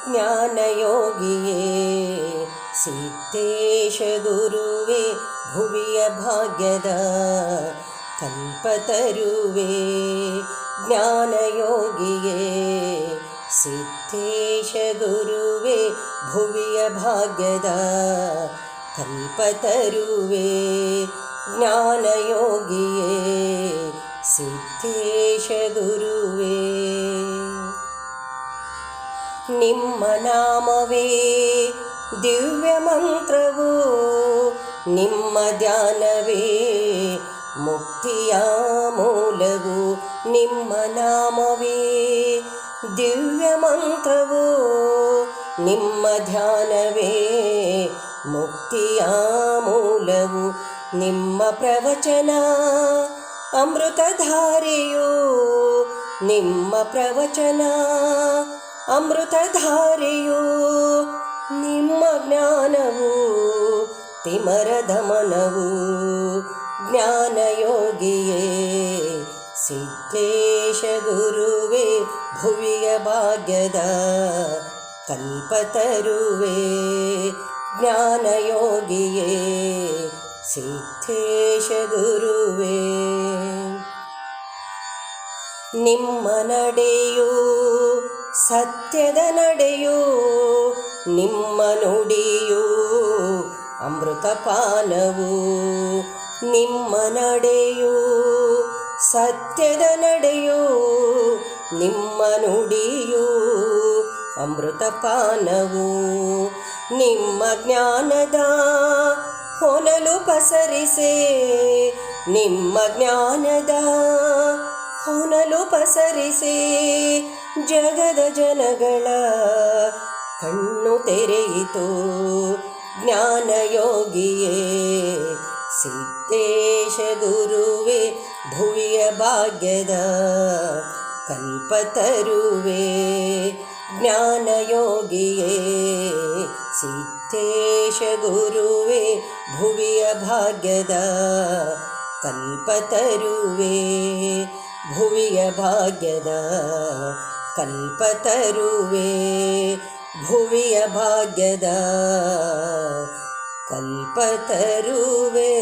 ಜ್ಞಾನಯೋಗಿಯೇ ಸಿದ್ದೇಶ ಗುರುವೇ ಭುವಿಯ ಭಾಗ್ಯದ ಕಲ್ಪತರುವೇ ಜ್ಞಾನಯೋಗಿಯೇ ಸಿದ್ದೇಶ ಗುರುವೇ ಭುವಿಯ ಭಾಗ್ಯದ ಕಲ್ಪತರುವೇ ಜ್ಞಾನಯೋಗಿಯೇ ಸಿದ್ದೇಶ ಗುರುವೇ ನಿಮ್ಮ ನಾಮವೇ ದಿವ್ಯ ಮಂತ್ರವು ನಿಮ್ಮ ಧ್ಯಾನವೇ ಮುಕ್ತಿಯ ಮೂಲವು ನಿಮ್ಮ ನಾಮವೇ ದಿವ್ಯ ಮಂತ್ರವು ನಿಮ್ಮ ಧ್ಯಾನವೇ ಮುಕ್ತಿಯ ಮೂಲವು ನಿಮ್ಮ ಪ್ರವಚನ ಅಮೃತಧಾರೆಯೋ ನಿಮ್ಮ ಪ್ರವಚನ ಅಮೃತಧಾರೆಯೋ ನಿಮ್ಮ ಜ್ಞಾನವು ತಿಮರ ದಮನವು ಜ್ಞಾನಯೋಗಿಯೇ ಸಿದ್ದೇಶ ಗುರುವೇ ಭುವಿಯ ಭಾಗ್ಯದ ಕಲ್ಪತರುವೇ ಜ್ಞಾನಯೋಗಿಯೇ ಸಿದ್ದೇಶ ಗುರುವೇ ನಿಮ್ಮ ನಡೆಯು ಸತ್ಯದ ನಡೆಯು ನಿಮ್ಮ ನುಡಿಯು ಅಮೃತಪಾನವು ನಿಮ್ಮ ನಡೆಯು ಸತ್ಯದ ನಡೆಯು ನಿಮ್ಮ ನುಡಿಯು ಅಮೃತಪಾನವು ನಿಮ್ಮ ಜ್ಞಾನದ ಹೊನಲು ಪಸರಿಸೆ ನಿಮ್ಮ ಜ್ಞಾನದ ಹೊನಲು ಪಸರಿಸೆ ಜಗದ ಜನಗಳ ಕಣ್ಣು ತೆರೆಯಿತು ಜ್ಞಾನಯೋಗಿಯೇ ಸಿದ್ದೇಶ ಗುರುವೇ ಭುವಿಯ ಭಾಗ್ಯದ ಕಲ್ಪತರುವೇ ಜ್ಞಾನಯೋಗಿಯೇ ಸಿದ್ದೇಶ ಗುರುವೇ ಭುವಿಯ ಭಾಗ್ಯದ ಕಲ್ಪತರುವೇ ಭುವಿಯ ಭಾಗ್ಯದ ಕಲ್ಪತರುವೇ ಭುವಿಯ ಭಾಗ್ಯದ ಕಲ್ಪತರುವೇ.